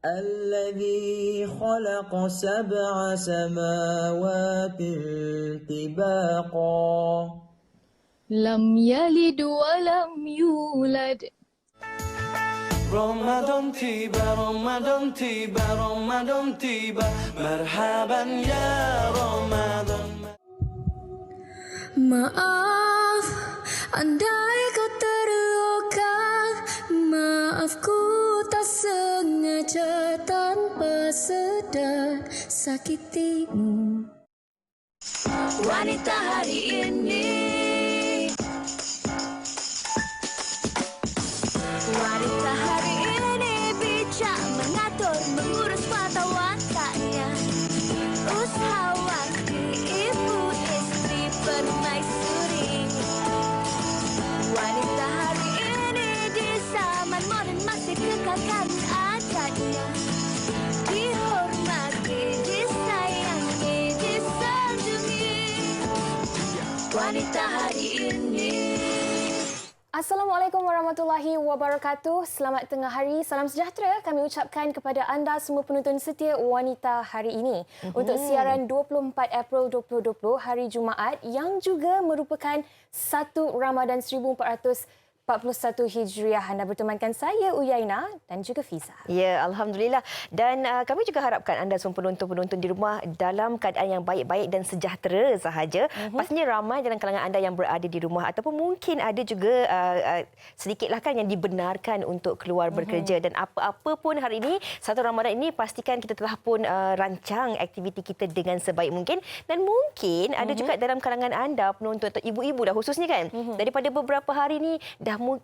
الذي خلق سبع سماوات طباقا لم يلد ولم يولد رمضان تيبا رمضان تيبا رمضان تيبا مرحبا يا رمضان. Maaf, andai kau terluka. Maafku tak sengaja tanpa sedar sakitimu. Wanita hari ini, wanita hari ini bijak mengatur, mengurus mata wataknya. Ushawati, ibu istri, permaisuri. Wanita hari ini di zaman modern masih kekalkan adatnya. Dihormati, disayangi, disanjungi. Wanita hari ini. Assalamualaikum warahmatullahi wabarakatuh. Selamat tengah hari, salam sejahtera kami ucapkan kepada anda semua penonton setia Wanita hari ini untuk siaran 24 April 2020 hari Jumaat yang juga merupakan 1 Ramadan 1441 Hijriah. Anda bertemankan saya Uyaina dan juga Fiza. Ya, alhamdulillah. Dan kami juga harapkan anda semua penonton-penonton di rumah dalam keadaan yang baik-baik dan sejahtera sahaja. Pastinya ramai dalam kalangan anda yang berada di rumah ataupun mungkin ada juga sedikitlah kan yang dibenarkan untuk keluar bekerja, dan apa-apa pun hari ini 1 Ramadan ini pastikan kita telah pun rancang aktiviti kita dengan sebaik mungkin, dan mungkin ada juga dalam kalangan anda penonton atau ibu-ibu dah khususnya kan daripada beberapa hari ini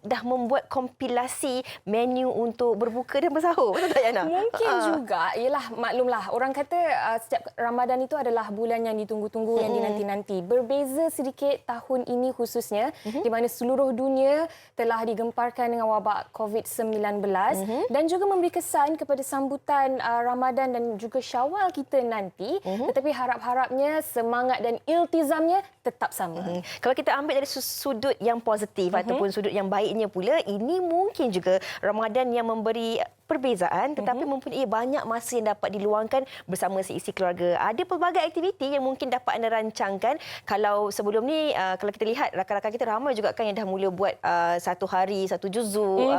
dah membuat kompilasi menu untuk berbuka dan bersahur. Betul tak, Yana? Mungkin juga. Yalah, maklumlah. Orang kata setiap Ramadan itu adalah bulan yang ditunggu-tunggu, yang dinanti-nanti. Berbeza sedikit tahun ini khususnya, di mana seluruh dunia telah digemparkan dengan wabak COVID-19 dan juga memberi kesan kepada sambutan Ramadan dan juga Syawal kita nanti. Tetapi harap-harapnya semangat dan iltizamnya tetap sama. Kalau kita ambil dari sudut yang positif ataupun sudut yang baiknya pula, ini mungkin juga Ramadan yang memberi perbezaan tetapi mempunyai banyak masa yang dapat diluangkan bersama seisi keluarga. Ada pelbagai aktiviti yang mungkin dapat anda rancangkan. Kalau sebelum ni, kalau kita lihat rakan-rakan kita ramai juga kan yang dah mula buat satu hari satu juzuk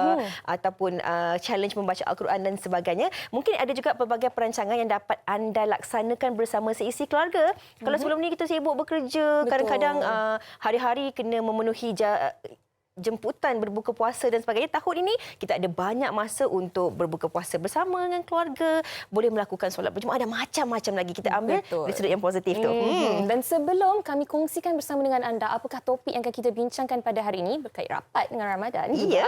ataupun challenge membaca Al-Quran dan sebagainya. Mungkin ada juga pelbagai perancangan yang dapat anda laksanakan bersama seisi keluarga. Kalau sebelum ni kita sibuk bekerja, kadang-kadang hari-hari kena memenuhi jemputan berbuka puasa dan sebagainya. Tahun ini kita ada banyak masa untuk berbuka puasa bersama dengan keluarga, boleh melakukan solat berjemaah, ada macam-macam lagi kita ambil dari sudut yang positif tu. Dan sebelum kami kongsikan bersama dengan anda apakah topik yang akan kita bincangkan pada hari ini berkait rapat dengan Ramadan. Iya.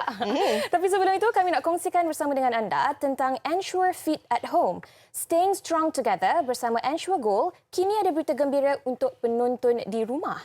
Tapi sebelum itu kami nak kongsikan bersama dengan anda tentang Ensure Fit at Home. Staying Strong Together bersama Ensure Gold kini ada berita gembira untuk penonton di rumah.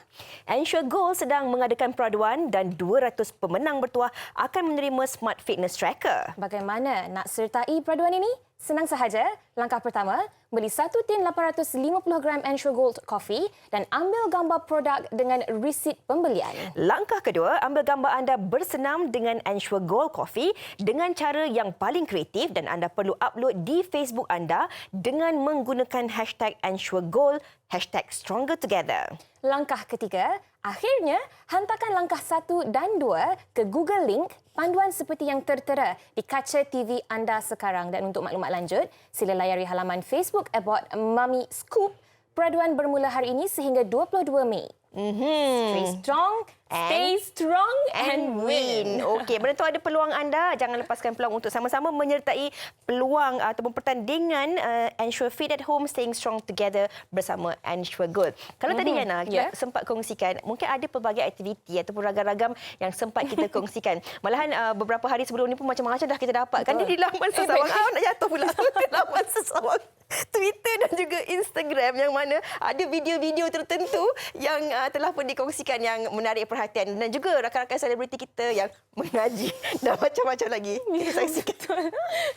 Ensure Gold sedang mengadakan peraduan dan 200 pemenang bertuah akan menerima Smart Fitness Tracker. Bagaimana nak sertai peraduan ini? Senang sahaja. Langkah pertama, beli 1 tin 850 gram Ensure Gold Coffee dan ambil gambar produk dengan resit pembelian. Langkah kedua, ambil gambar anda bersenam dengan Ensure Gold Coffee dengan cara yang paling kreatif, dan anda perlu upload di Facebook anda dengan menggunakan hashtag Ensure Gold, hashtag Stronger Together. Langkah ketiga, akhirnya hantarkan langkah 1 dan 2 ke Google Link panduan seperti yang tertera di kaca TV anda sekarang. Dan untuk maklumat lanjut, sila layari halaman Facebook About Mummy Scoop. Peraduan bermula hari ini sehingga 22 Mei. Stay strong, stay strong and win. Okey, benda tu ada peluang anda. Jangan lepaskan peluang untuk sama-sama menyertai peluang ataupun pertandingan Ensure Fit at Home, Staying Strong Together bersama Ensure Gold. Kalau tadi Yana, kita sempat kongsikan, mungkin ada pelbagai aktiviti ataupun ragam-ragam yang sempat kita kongsikan. Malahan beberapa hari sebelum ni pun macam-macam dah kita dapatkan di laman sesawang. Nak jatuh pula di laman sesawang Twitter dan juga Instagram, yang mana ada video-video tertentu yang telah pun dikongsikan yang menarik perhatian, dan juga rakan-rakan selebriti kita yang mengaji dan macam-macam lagi. Kita saksikan.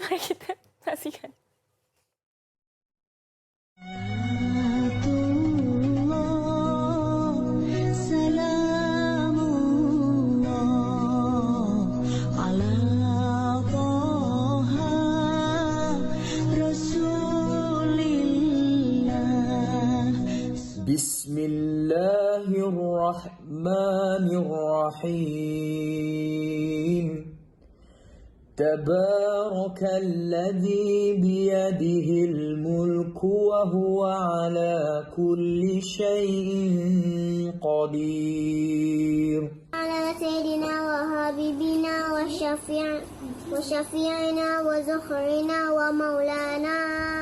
Mari kita saksikan. الرحمن الرحيم تبارك الذي بيده الملك وهو على كل شيء قدير على سيدنا وحبيبنا وشفيعنا وزخرنا ومولانا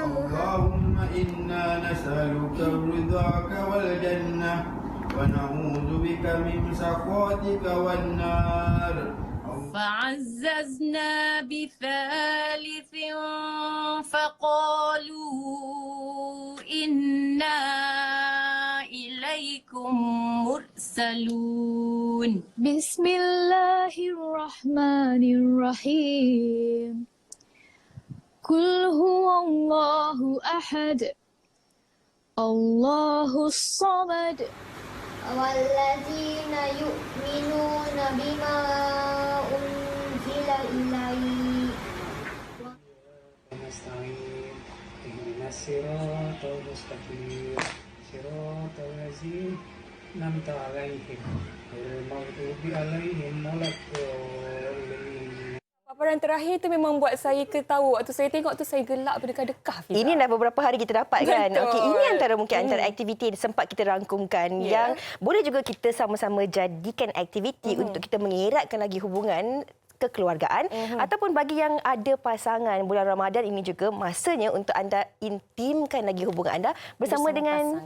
اللهم إنا نسألك رضاك والجنة ونعوذ بك من سخطك والنار. فعززنا بثالث فقالوا إنا إليكم مرسلون. بسم الله الرحمن الرحيم قل هو الله أحد الله الصمد والذين يؤمنون بما أنزل إليك نستعين اهدنا الصراط المستقيم صراط الذين أنعمت عليهم غير المغضوب عليهم ولا الضالين. Paparan terakhir tu memang buat saya ketawa. Waktu saya tengok tu saya gelak berdekah-dekah. Fiza. Ini dah beberapa hari kita dapat kan. Betul. Okey, ini antara aktiviti yang sempat kita rangkumkan yang boleh juga kita sama-sama jadikan aktiviti untuk kita mengeratkan lagi hubungan kekeluargaan ataupun bagi yang ada pasangan, bulan Ramadan ini juga masanya untuk anda intimkan lagi hubungan anda bersama dengan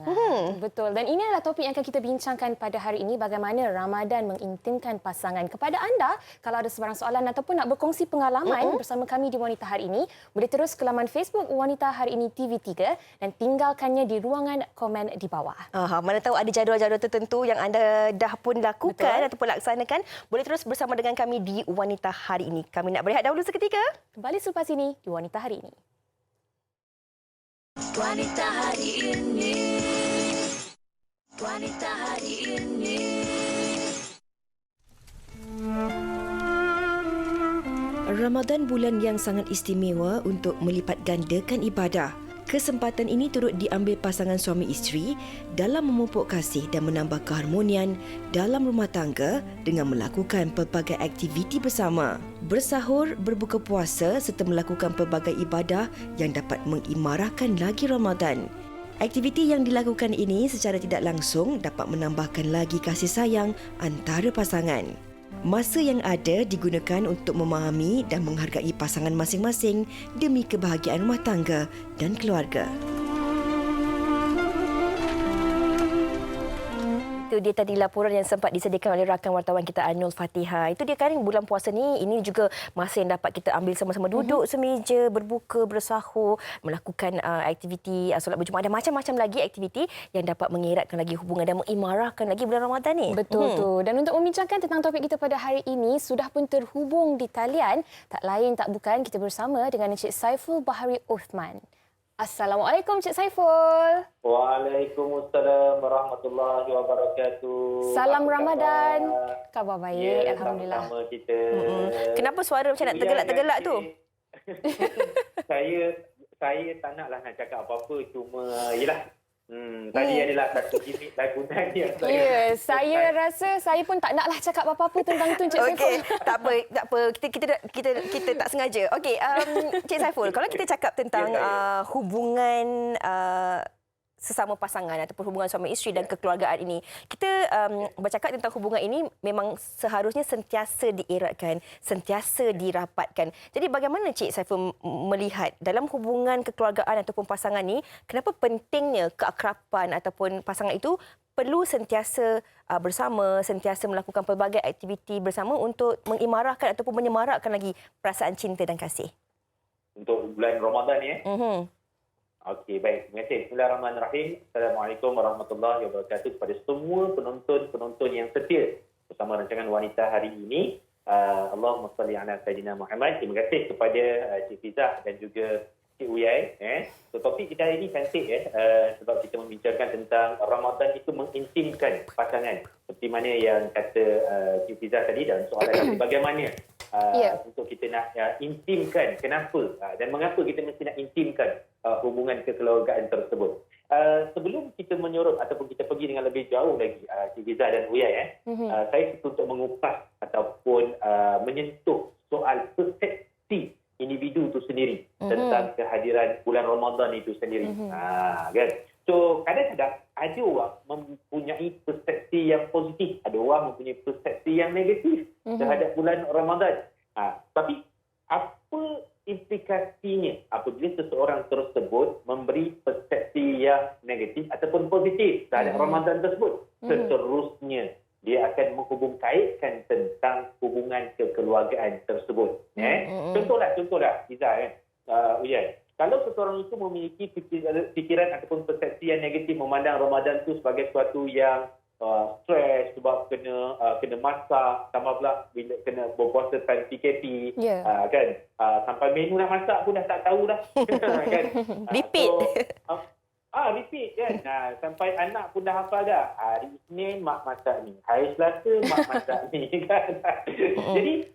Betul. Dan ini adalah topik yang akan kita bincangkan pada hari ini, bagaimana Ramadan mengintimkan pasangan. Kepada anda, kalau ada sebarang soalan ataupun nak berkongsi pengalaman bersama kami di Wanita Hari Ini, boleh terus ke laman Facebook Wanita Hari Ini TV3 dan tinggalkannya di ruangan komen di bawah. Mana tahu ada jadual-jadual tertentu yang anda dah pun lakukan ataupun laksanakan, boleh terus bersama dengan kami di Wanita Hari Ini. Kami nak berehat dahulu seketika. Kembali selepas ini di Wanita Hari Ini. Wanita Hari Ini. Wanita Hari Ini. Ramadan bulan yang sangat istimewa untuk melipat gandakan ibadah. Kesempatan ini turut diambil pasangan suami isteri dalam memupuk kasih dan menambah keharmonian dalam rumah tangga dengan melakukan pelbagai aktiviti bersama. Bersahur, berbuka puasa serta melakukan pelbagai ibadah yang dapat mengimarahkan lagi Ramadan. Aktiviti yang dilakukan ini secara tidak langsung dapat menambahkan lagi kasih sayang antara pasangan. Masa yang ada digunakan untuk memahami dan menghargai pasangan masing-masing demi kebahagiaan rumah tangga dan keluarga. Itu dia tadi laporan yang sempat disediakan oleh rakan wartawan kita Anul Fatihah. Itu dia kan bulan puasa ni, ini juga masa yang dapat kita ambil sama-sama duduk semeja, berbuka, bersahur, melakukan aktiviti solat berjemaah dan macam-macam lagi aktiviti yang dapat mengeratkan lagi hubungan dan mengimarahkan lagi bulan Ramadan ni. Betul tu. Dan untuk membincangkan tentang topik kita pada hari ini, sudah pun terhubung di talian, tak lain tak bukan kita bersama dengan Encik Saiful Bahari Uthman. Assalamualaikum Cik Saiful. Waalaikumsalam warahmatullahi wabarakatuh. Salam Ramadan. Khabar baik, alhamdulillah. Sama kita. Kenapa suara macam nak tergelak-tergelak tu? Saya tak naklah nak cakap apa-apa, cuma yalah. Tadi adalah satu gimmick lagunan yang saya rasa saya pun tak naklah cakap apa-apa tentang tu Cik Saiful. Tak apa. Kita tak sengaja. Okey, Cik Saiful, kalau kita cakap tentang hubungan sesama pasangan ataupun hubungan suami isteri dan kekeluargaan ini, kita bercakap tentang hubungan ini memang seharusnya sentiasa dieratkan, sentiasa dirapatkan. Jadi bagaimana Cik Saiful melihat dalam hubungan kekeluargaan ataupun pasangan ini, kenapa pentingnya keakraban ataupun pasangan itu perlu sentiasa bersama, sentiasa melakukan pelbagai aktiviti bersama untuk mengimarahkan ataupun menyemarakkan lagi perasaan cinta dan kasih? Untuk bulan Ramadan ya? Okey, baik. Terima kasih. Bismillahirrahmanirrahim. Assalamualaikum warahmatullahi wabarakatuh kepada semua penonton-penonton yang setia bersama rancangan Wanita Hari Ini. Allahumma salli ala Sayyidina Muhammad. Terima kasih kepada Cik Fiza dan juga Cik Uyai. So, topik kita hari ini cantik sebab kita membincangkan tentang Ramadan itu mengintimkan pasangan. Seperti mana yang kata Cik Fiza tadi dalam soalan bagaimana untuk kita nak intimkan, kenapa dan mengapa kita mesti nak intimkan hubungan kekeluargaan tersebut. Sebelum kita menyorot ataupun kita pergi dengan lebih jauh lagi, Cik Fiza dan Uyai, saya suka untuk mengupas ataupun menyentuh soal persepsi individu itu sendiri tentang kehadiran bulan Ramadan itu sendiri. Kan? So, kadang-kadang ada orang mempunyai persepsi yang positif, ada orang mempunyai persepsi yang negatif terhadap bulan Ramadan. Tapi apa implikasinya apabila seseorang tersebut memberi persepsi yang negatif ataupun positif terhadap Ramadan tersebut? Seterusnya, dia akan menghubung-kaitkan tentang hubungan kekeluargaan tersebut. Contohlah, Izzah, kalau seseorang itu memiliki fikiran ataupun persepsi yang negatif, memandang Ramadan itu sebagai sesuatu yang stres sebab kena masak, tambah pula bila kena berpuasa time PKP, kan, sampai menu nak masak pun dah tak tahu dah. Kan? Repeat. Repeat kan. Sampai anak pun dah hafal dah. Hari Isnin mak masak ni, hari Selasa mak masak ni, kan. Jadi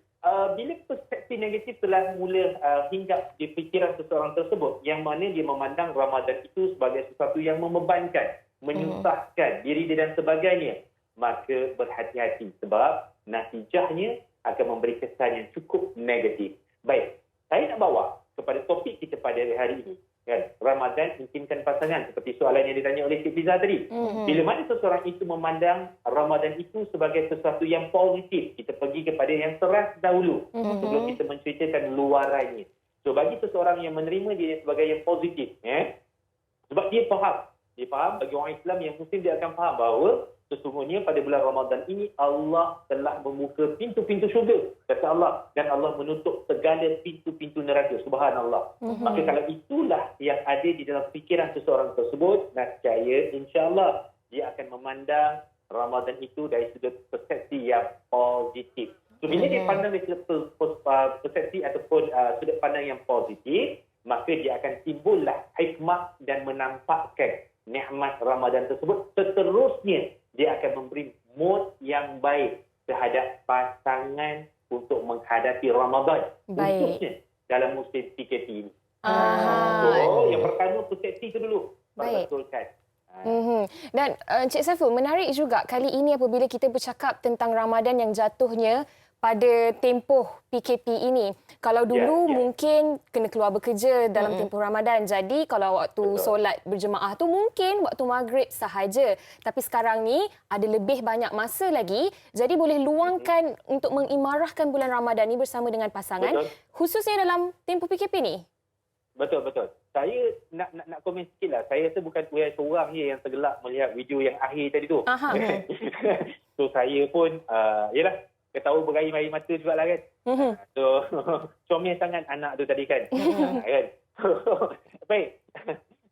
bila persepsi negatif telah mula hinggap di fikiran seseorang tersebut, yang mana dia memandang Ramadan itu sebagai sesuatu yang membebankan, menyusahkan diri dia dan sebagainya, maka berhati-hati sebab natijahnya akan memberi kesan yang cukup negatif. Baik, saya nak bawa kepada topik kita pada hari ini. Kan? Ramadan intimkan pasangan, seperti soalan yang ditanya oleh Cik Fiza tadi. Bila mana seseorang itu memandang Ramadan itu sebagai sesuatu yang positif, kita pergi kepada yang teras dahulu sebelum kita menceritakan luarannya. So, bagi seseorang yang menerima dia sebagai yang positif, sebab dia faham, bagi orang Islam yang Muslim, dia akan faham bahawa sesungguhnya pada bulan Ramadan ini Allah telah membuka pintu-pintu syurga, kata Allah, dan Allah menutup segala pintu-pintu neraka. Subhanallah. Maka kalau itulah yang ada di dalam fikiran seseorang tersebut, nascaya insya-Allah dia akan memandang Ramadan itu dari sudut persepsi yang positif. So, bila dia pandang dari sudut persepsi ataupun sudut pandang yang positif, maka dia akan timbullah hikmah dan menampakkan nikmat Ramadan tersebut. Seterusnya, dia akan memberi mood yang baik terhadap pasangan untuk menghadapi Ramadan. Khususnya dalam musim PKP ini. So, yang pertama persepsi itu dulu. Perbetulkan. Dan Encik Saiful, menarik juga kali ini apabila kita bercakap tentang Ramadan yang jatuhnya pada tempoh PKP ini. Kalau dulu mungkin kena keluar bekerja dalam tempoh Ramadan. Jadi kalau waktu solat berjemaah tu mungkin waktu maghrib sahaja. Tapi sekarang ni ada lebih banyak masa lagi. Jadi boleh luangkan untuk mengimarahkan bulan Ramadan ni bersama dengan pasangan. Khususnya dalam tempoh PKP ni. Betul. Saya nak komen sikit lah. Saya rasa bukan Uyai seorang je yang tergelak melihat video yang akhir tadi tu. So saya pun, yelah, ketawa berair-air mata jugalah kan. So, comel sangat anak tu tadi kan. Kan? Baik.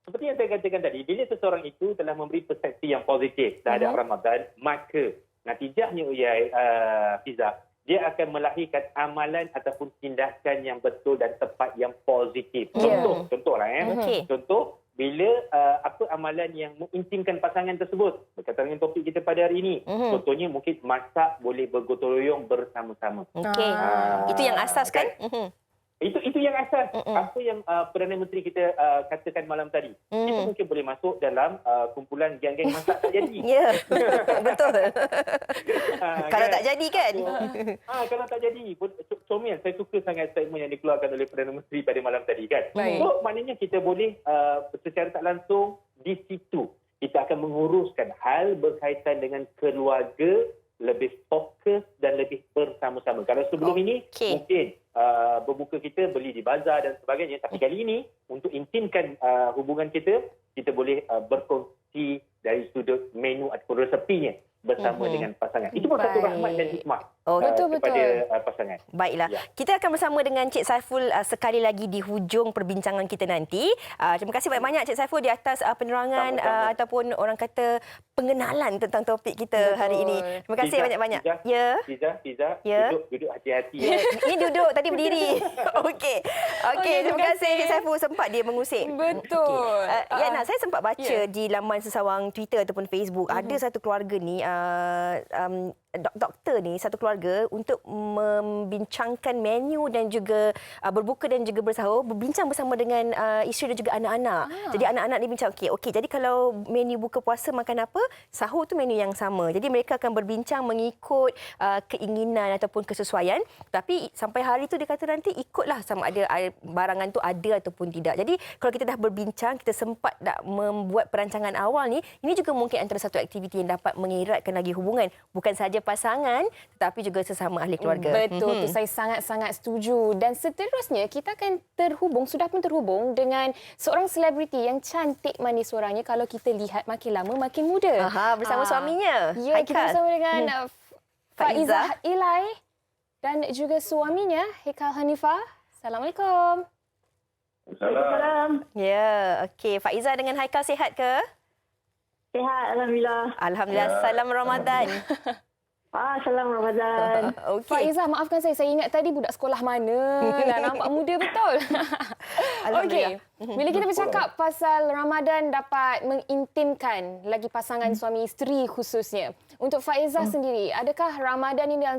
Seperti yang saya katakan tadi, bila seseorang itu telah memberi persepsi yang positif terhadap Ramadan, maka natijahnya Uyai Fiza, dia akan melahirkan amalan ataupun tindakan yang betul dan tepat yang positif. Contohlah. Contoh, bila apa amalan yang mengintimkan pasangan tersebut, berkaitan dengan topik kita pada hari ini. Contohnya mungkin masak boleh bergotong royong bersama-sama. Itu yang asas kan? Itu yang asas. Apa yang Perdana Menteri kita katakan malam tadi. Kita mungkin boleh masuk dalam kumpulan geng-geng masak tak jadi. Ya, betul. Kalau tak jadi kan? Kalau tak jadi. Comel, saya suka sangat statement yang dikeluarkan oleh Perdana Menteri pada malam tadi kan. So, maknanya kita boleh secara tak langsung di situ kita akan menguruskan hal berkaitan dengan keluarga lebih fokus dan lebih bersama-sama. Kalau sebelum ini mungkin berbuka kita beli di bazar dan sebagainya, tapi kali ini untuk intimkan hubungan kita boleh berkongsi dari sudut menu ataupun resepinya bersama dengan pasangan. Itu pun satu rahmat dan hikmah kepada pasangan. Baiklah. Kita akan bersama dengan Cik Saiful sekali lagi di hujung perbincangan kita nanti. Terima kasih banyak-banyak Cik Saiful di atas penerangan ataupun orang kata pengenalan tentang topik kita hari ini. Terima kasih banyak-banyak. Ya. Fiza, duduk hati-hati. Ini duduk, tadi berdiri. Okey, terima kasih Cik Saiful, sempat dia mengusik. Betul. Yana, saya sempat baca di laman sesawang Twitter ataupun Facebook, ada satu keluarga ni, doktor ni, satu keluarga untuk membincangkan menu dan juga berbuka dan juga bersahur, berbincang bersama dengan isteri dan juga anak-anak. Jadi anak-anak ni bincang, okey, jadi kalau menu buka puasa makan apa, sahur tu menu yang sama. Jadi mereka akan berbincang mengikut keinginan ataupun kesesuaian. Tapi sampai hari tu dia kata nanti ikutlah sama ada barangan tu ada ataupun tidak. Jadi kalau kita dah berbincang, kita sempat nak membuat perancangan awal ni, ini juga mungkin antara satu aktiviti yang dapat mengeratkan lagi hubungan. Bukan sahaja pasangan tetapi juga sesama ahli keluarga. Betul, tu saya sangat-sangat setuju. Dan seterusnya kita akan sudah pun terhubung dengan seorang selebriti yang cantik manis suaranya kalau kita lihat makin lama makin muda. Bersama suaminya. Ya, kita bersama dengan Faizah Ilai dan juga suaminya Haikal Hanifah. Assalamualaikum. Assalamualaikum. Ya, okey. Faizah dengan Haikal sihat ke? Sihat, alhamdulillah. Alhamdulillah. Salam Ramadan. Salam Ramadan. Okay. Faizah, maafkan saya ingat tadi budak sekolah mana. Dah nampak muda betul. Okey. Bila kita bercakap pasal Ramadan dapat mengintimkan lagi pasangan suami isteri khususnya. Untuk Faizah sendiri, adakah Ramadan ini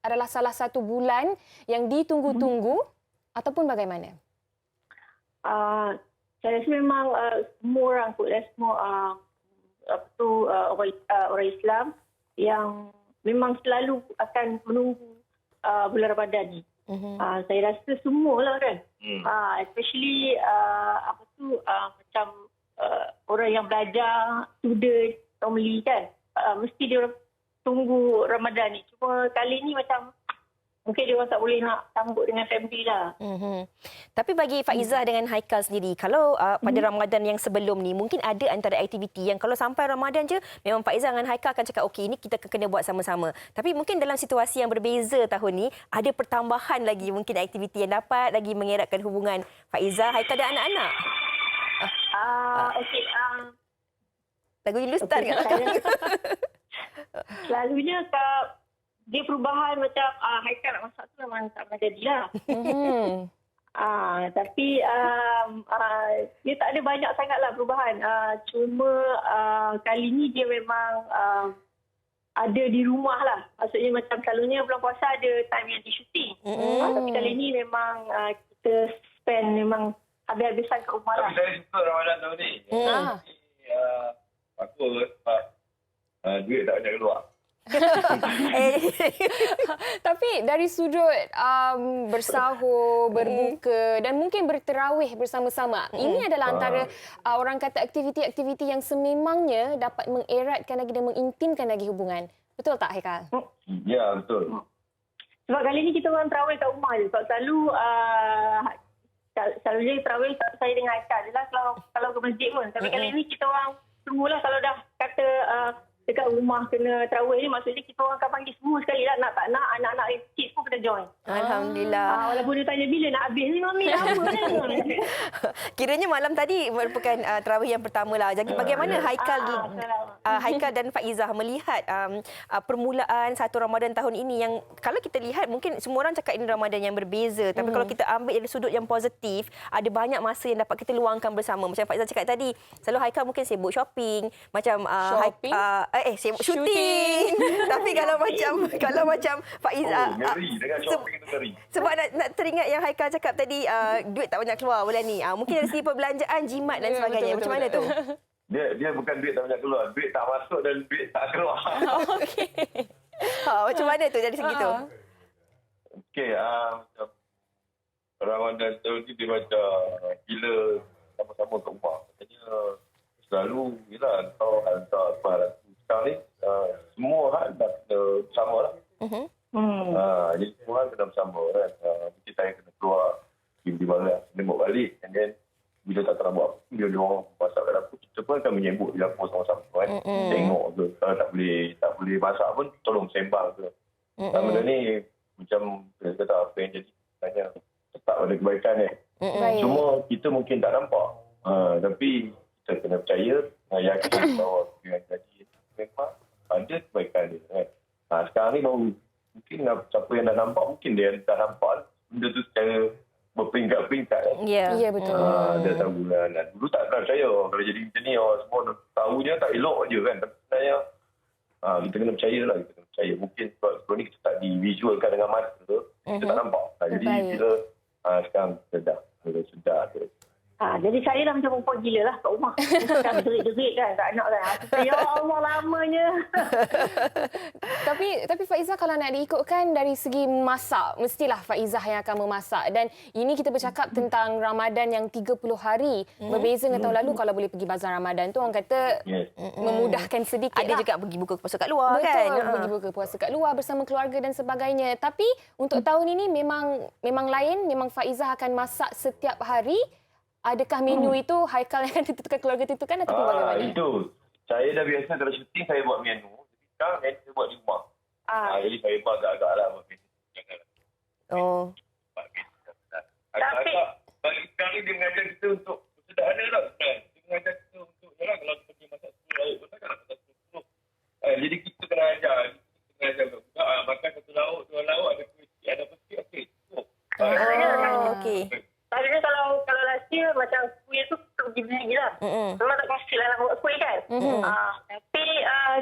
adalah salah satu bulan yang ditunggu-tunggu ataupun bagaimana? Saya rasa memang semua orang kot, semua orang Islam yang memang selalu akan menunggu bulan Ramadan ni. Saya rasa semualah kan. Especially macam orang yang belajar, student, normally kan. Mesti dia orang tunggu Ramadan ni. Cuma kali ni macam mungkin dia orang tak boleh nak sambut dengan family lah. Tapi bagi Faizah dengan Haikal sendiri, kalau pada Ramadan yang sebelum ni, mungkin ada antara aktiviti yang kalau sampai Ramadan je, memang Faizah dengan Haikal akan cakap, okey, ini kita kena buat sama-sama. Tapi mungkin dalam situasi yang berbeza tahun ni, ada pertambahan lagi mungkin aktiviti yang dapat lagi mengeratkan hubungan Faizah, Haikal dan anak-anak. Okey. Lagu Hindustan kat belakang. Selalunya dia perubahan macam Haikal nak masak tu memang tak pernah jadilah. Tapi dia tak ada banyak sangatlah perubahan. Cuma kali ni dia memang ada di rumah lah. Maksudnya macam selalunya bulan puasa ada time yang di syuting. Tapi kali ni memang kita spend memang habis-habisan kat rumah lah. Tapi saya suka Ramadan tahun ni. Bagus sebab duit tak banyak keluar. Tapi dari sudut bersahur, berbuka dan mungkin berterawih bersama-sama, ini adalah antara orang kata aktiviti-aktiviti yang sememangnya dapat mengeratkan lagi dan mengintimkan lagi hubungan. Betul tak, Haikal? Ya, betul. Sebab kali ni kita orang terawih kat rumah je. Sebab selalunya terawih saya dengan Haikal je lah kalau ke masjid pun. Tapi kali ni kita orang semula kalau dah kata dekat rumah kena terawih ni, maksudnya kita orang akan panggil semua sekali lah. Nak tak nak, anak-anak yang kecil pun kena join. Alhamdulillah. Walaupun dia tanya bila nak habis ni, Mami lama kan. Kiranya malam tadi merupakan terawih yang pertama lah. Jadi bagaimana Haikal dan Faizah melihat permulaan satu Ramadan tahun ini yang kalau kita lihat mungkin semua orang cakap ini Ramadan yang berbeza. Tapi kalau kita ambil dari sudut yang positif, ada banyak masa yang dapat kita luangkan bersama. Macam Faizah cakap tadi, selalu Haikal mungkin sibuk shopping. Macam sibuk syuting. Tapi kalau macam Faizah ngeri dengan shopping tu ngeri. Sebab nak teringat yang Haikal cakap tadi, duit tak banyak keluar bulan ni. Mungkin dari segi perbelanjaan, jimat dan sebagainya. Macam mana tu? Dia bukan duit tak banyak keluar, duit tak masuk dan duit tak keluar. Okey. Macam mana tu dari segi tu? Okey, macam Ramadan tahun ni dia macam gila sama-sama kat rumah. Maksudnya selalu kau hantar barang sekarang ni semua hal dah kena bersama lah. Jadi semua hal kena bersama kan. Mungkin saya kena keluar pergi balik, kena bawa balik, and then bila tak nak buat, bila dia orang masak kat dapur, kita pun akan menyebut di dapur sama-sama kan. Tengok ke, kalau tak boleh masak pun tolong sembang ke. Benda ni macam saya kata apa yang jadi sebenarnya tetap ada kebaikan ni. Cuma kita mungkin tak nampak. Tapi kita kena percaya, yakin bahawa yang jadi memang ada kebaikan dia kan. Sekarang ni baru mungkin siapa yang dah nampak, mungkin dia dah nampak benda tu secara berperingkat-peringkat. Ya. Ya, betul. Datang bulan. Dulu tak percaya kalau jadi macam ni, semua tahunya tak elok je kan. Tapi sebenarnya kita kena percaya lah. Kita kena percaya. Mungkin sebab ni kita tak divisualkan dengan mata, kita tak nampak. Jadi kita sekarang kita sedar. Jadi saya dah macam perempuan gila lah kat rumah. Kan derik-derik kan kat anak kan. Ya Allah, lamanya. Tapi Faizah, kalau nak diikutkan dari segi masak, mestilah Faizah yang akan memasak. Dan ini kita bercakap tentang Ramadan yang 30 hari. Berbeza dengan tahun lalu, kalau boleh pergi bazar Ramadan tu orang kata memudahkan sedikit. Ada lah. juga pergi buka puasa kat luar. Betul, kan. pergi buka puasa kat luar bersama keluarga dan sebagainya. Tapi untuk tahun ini memang lain, memang Faizah akan masak setiap hari. Adakah menu itu Haikal yang akan tentukan, keluarga tentukan ataupun bagaimana? Itu. Saya dah biasa kalau syuting saya buat menu. Jadi sekarang saya buat di rumah. Jadi saya buat agak-agak lah buat menu. Janganlah. Oh. Agak-agak. Bagi sekarang ni dia mengajar kita untuk sederhana lah. Dia mengajar kita untuk, kalau kita pergi masak 10 lauk, betul kan? Masak 10. Jadi kita kena ajar. Kita kena ajar budak. Makan 1 lauk, 2 lauk, ada kuih, ada peti, okey. Cukup. Okey. Selalunya kalau last year macam kuih tu kita pergi beli lah. Memang tak pasti lah nak buat kuih kan. Tapi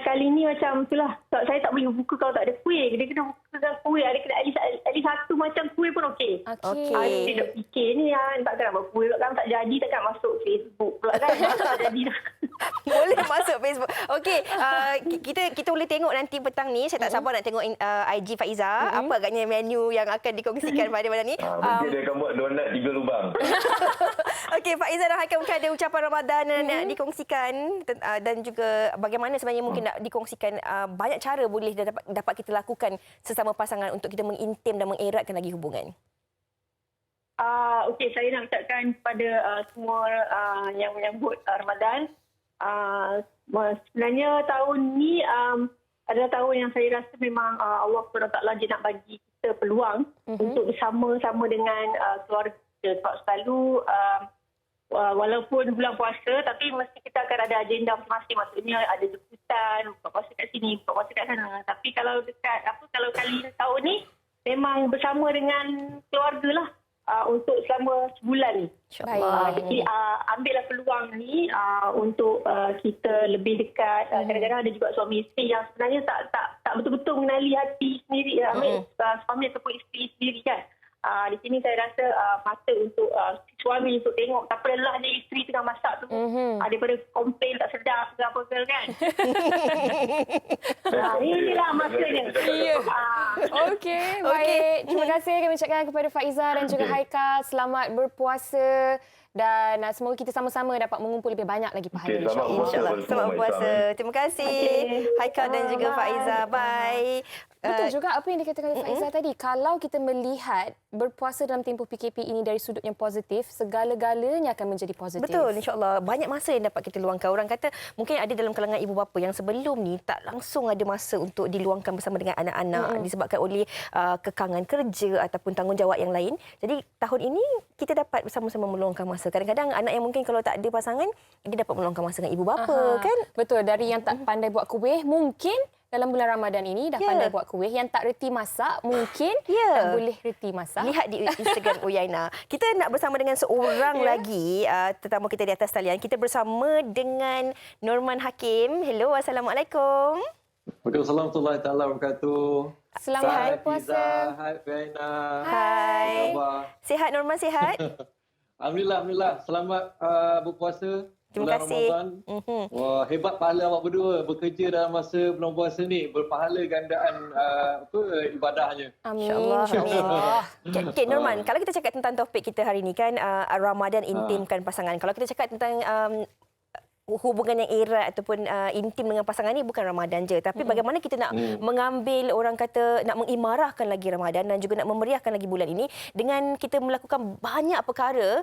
kali ni macam itulah. Sebab saya tak boleh buka kalau tak ada kuih. Dia kena buka dengan kuih. Ada kena at least satu macam kuih pun okey. Okey. Dia nak fikir ni takkan nak buat kuih pula kan. Tak jadi takkan masuk Facebook pula kan. Tak jadi dah. Boleh masuk Facebook. Okey, kita boleh tengok nanti petang ni. Saya tak sabar nak tengok IG Faizah. Apa agaknya menu yang akan dikongsikan pada malam ni. Mungkin dia akan buat donat 3 lubang. Okey, Faizah dan Haikal, mungkin ada ucapan Ramadan nak dikongsikan dan juga bagaimana sebenarnya mungkin nak dikongsikan banyak cara boleh dapat kita lakukan sesama pasangan untuk kita mengintim dan mengeratkan lagi hubungan. Okey, saya nak ucapkan kepada semua yang menyambut Ramadan. Sebenarnya tahun ni adalah tahun yang saya rasa memang Allah SWT dia nak bagi kita peluang untuk bersama-sama dengan keluarga. Sebab selalu walaupun bulan puasa tapi mesti kita akan ada agenda masing-masing. Maksudnya ada jemputan, buka puasa kat sini, buka puasa kat sana. Tapi kalau kalau kali tahun ni memang bersama dengan keluarga lah. Untuk selama sebulan ni. Jadi ambillah peluang ni untuk kita lebih dekat. Kadang-kadang ada juga suami isteri yang sebenarnya tak betul-betul mengenali hati sendiri. Ambil suami ataupun isteri sendiri kan. Di sini saya rasa mata untuk suami untuk tengok tak apalah dia isteri tengah masak tu. Daripada komplain tak sedap ke apa ke kan. Inilah masanya. Okey, baik. Terima kasih kami ucapkan kepada Faizah dan juga Haikal. Selamat berpuasa dan semoga kita sama-sama dapat mengumpul lebih banyak lagi pahala. InsyaAllah. Selamat berpuasa. Terima kasih Haikal dan juga Faizah. Bye. Betul juga apa yang dikatakan oleh Faizah tadi. Kalau kita melihat berpuasa dalam tempoh PKP ini dari sudut yang positif, segala-galanya akan menjadi positif. Betul, insyaAllah. Banyak masa yang dapat kita luangkan. Orang kata mungkin ada dalam kalangan ibu bapa yang sebelum ni tak langsung ada masa untuk diluangkan bersama dengan anak-anak disebabkan oleh kekangan kerja ataupun tanggungjawab yang lain. Jadi tahun ini kita dapat bersama-sama meluangkan masa. Kadang-kadang anak yang mungkin kalau tak ada pasangan, dia dapat meluangkan masa dengan ibu bapa kan? Betul, dari yang tak pandai buat kuih, mungkin dalam bulan Ramadan ini dah pandai buat kuih. Yang tak reti masak, mungkin dah boleh reti masak. Lihat di Instagram Uyaina. Kita nak bersama dengan seorang lagi tetamu kita di atas talian. Kita bersama dengan Norman Hakim. Hello, Assalamualaikum. Waalaikumsalam warahmatullahi wabarakatuh. Selamat berpuasa. Hai Uyaina. Hai. Sihat Norman, sihat? Alhamdulillah. Selamat berpuasa. Terima kasih. Wah, hebat pahala awak berdua bekerja dalam masa bulan puasa ni, berpahala gandaan ibadahnya. Amin. InsyaAllah. Okay, Norman, kalau kita cakap tentang topik kita hari ni kan Ramadan intimkan pasangan. Kalau kita cakap tentang hubungan yang erat ataupun intim dengan pasangan ni bukan Ramadan je, tapi bagaimana kita nak mengambil, orang kata nak mengimarahkan lagi Ramadan dan juga nak memeriahkan lagi bulan ini dengan kita melakukan banyak perkara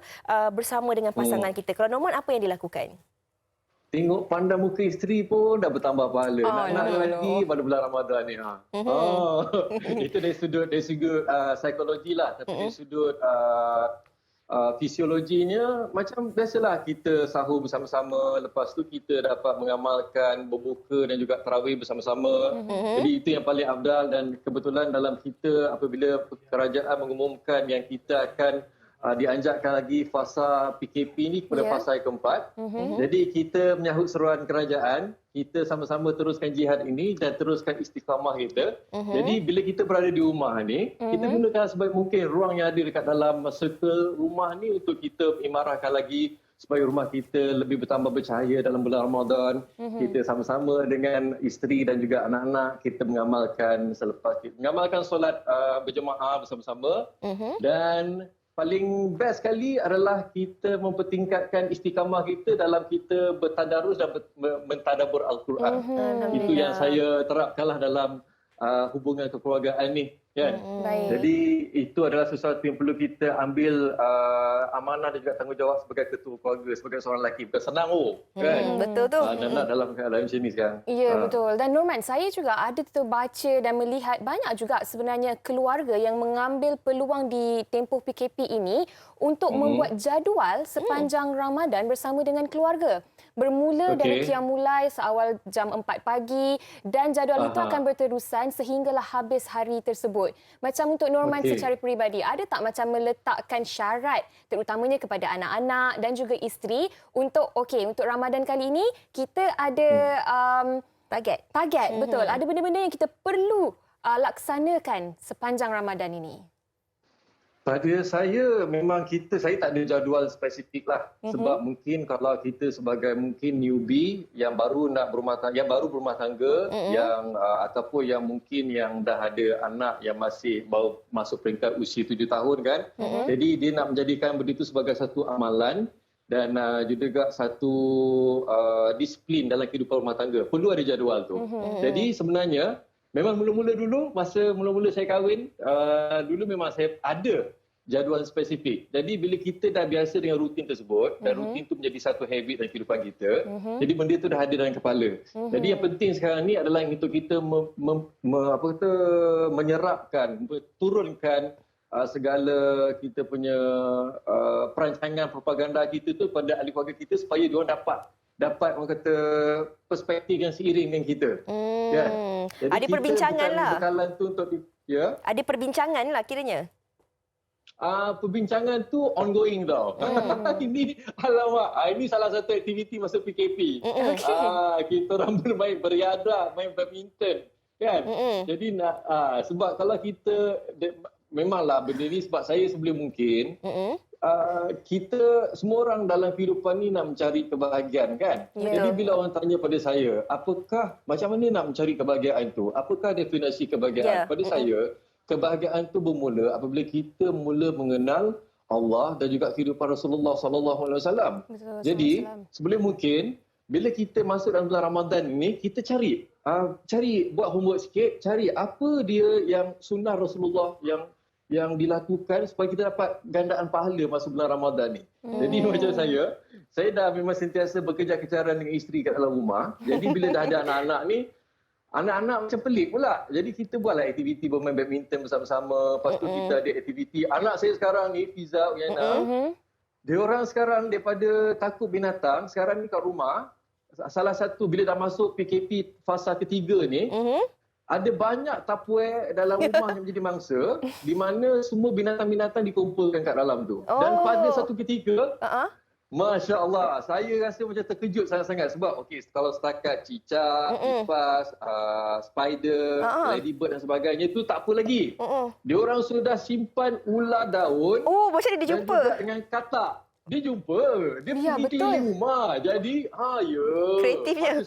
bersama dengan pasangan kita. Kalau Norman, apa yang dilakukan? Tengok pandang muka isteri pun dah bertambah pahala. Nak lagi pada bulan Ramadan ni. Itu dari sudut psikologi lah, tapi dari sudut fisiologinya macam biasalah, kita sahur bersama-sama, lepas tu kita dapat mengamalkan berbuka dan juga tarawih bersama-sama. Jadi itu yang paling afdal, dan kebetulan dalam kita apabila kerajaan mengumumkan yang kita akan dianjakkan lagi fasa PKP ni kepada fasa yang keempat. Jadi kita menyahut seruan kerajaan, kita sama-sama teruskan jihad ini dan teruskan istiqamah kita. Jadi bila kita berada di rumah ni, kita gunakan sebaik mungkin ruang yang ada dekat dalam circle rumah ni untuk kita imarahkan lagi supaya rumah kita lebih bertambah bercahaya dalam bulan Ramadan. Kita sama-sama dengan isteri dan juga anak-anak kita mengamalkan solat berjemaah bersama-sama. Dan paling best sekali adalah kita mempertingkatkan istiqamah kita dalam kita bertadarus dan mentadabbur Al-Quran. Itu yang saya terapkanlah dalam hubungan kekeluargaan ni. Kan? Jadi itu adalah sesuatu yang perlu kita ambil amanah dan juga tanggungjawab sebagai ketua keluarga, sebagai seorang lelaki. Bukan senang kan? Betul tu. Nak dalam keadaan macam ni sekarang. Ya, betul. Dan Norman, saya juga ada terbaca dan melihat banyak juga sebenarnya keluarga yang mengambil peluang di tempoh PKP ini untuk membuat jadual sepanjang Ramadan bersama dengan keluarga. Bermula dari qiyamulai seawal jam 4 pagi dan jadual itu akan berterusan sehinggalah habis hari tersebut. Macam untuk Norman secara peribadi, ada tak macam meletakkan syarat terutamanya kepada anak-anak dan juga isteri untuk untuk Ramadan kali ini kita ada target. Betul. Ada benda-benda yang kita perlu laksanakan sepanjang Ramadan ini. Pada saya memang saya tak ada jadual spesifik lah. Sebab mungkin kalau kita sebagai mungkin newbie yang baru berumah tangga, yang ataupun yang mungkin yang dah ada anak yang masih baru masuk peringkat usia 7 tahun kan. Jadi dia nak menjadikan benda itu sebagai satu amalan dan juga satu disiplin dalam kehidupan rumah tangga. Perlu ada jadual tu. Jadi sebenarnya memang masa mula-mula saya kahwin, dulu memang saya ada jadual spesifik. Jadi bila kita dah biasa dengan rutin tersebut dan rutin tu menjadi satu habit dalam kehidupan kita, jadi benda tu dah ada dalam kepala. Jadi yang penting sekarang ni adalah untuk kita menyerapkan, turunkan segala kita punya perancangan propaganda kita tu pada ahli keluarga kita supaya diorang dapat orang kata perspektif yang seiring dengan kita. Ya. Jadi ada perbincangan lah. Bekalan tu untuk ada perbincangan lah kiranya. Perbincangan tu ongoing tau. Ini salah satu aktiviti masa PKP. Kita orang bermain beriadah, main badminton kan. Jadi sebab kalau kita memanglah benda ni sebab saya sebelum mungkin kita semua orang dalam kehidupan ni nak mencari kebahagiaan kan. Jadi bila orang tanya pada saya, macam mana nak mencari kebahagiaan tu? Apakah definisi kebahagiaan? Pada saya, kebahagiaan tu bermula apabila kita mula mengenal Allah dan juga kehidupan Rasulullah sallallahu alaihi wasallam. Jadi sebelum mungkin bila kita masuk dalam bulan Ramadan ini, kita cari buat homework sikit, cari apa dia yang sunnah Rasulullah yang dilakukan supaya kita dapat gandaan pahala masa bulan Ramadan ni. Jadi macam saya dah memang sentiasa bekerja-kecaran dengan isteri kat dalam rumah. Jadi bila dah ada anak-anak ni, anak-anak macam pelik pula. Jadi kita buatlah aktiviti bermain badminton bersama-sama. Lepas tu kita ada aktiviti. Anak saya sekarang ni, Fiza, Uyana, dia orang sekarang daripada takut binatang, sekarang ni kat rumah, salah satu bila dah masuk PKP fasa ketiga ni, ada banyak tupperware dalam rumah yang menjadi mangsa di mana semua binatang-binatang dikumpulkan kat dalam tu. Dan pada satu ketika, Masya Allah, saya rasa macam terkejut sangat-sangat sebab kalau setakat cicak, kipas, spider, ladybird dan sebagainya itu tak apa lagi. Diorang sudah simpan ular daun. Macam ni dia jumpa? Dan juga dengan katak. Dia jumpa. Dia pergi keliling rumah. Jadi, kreatifnya.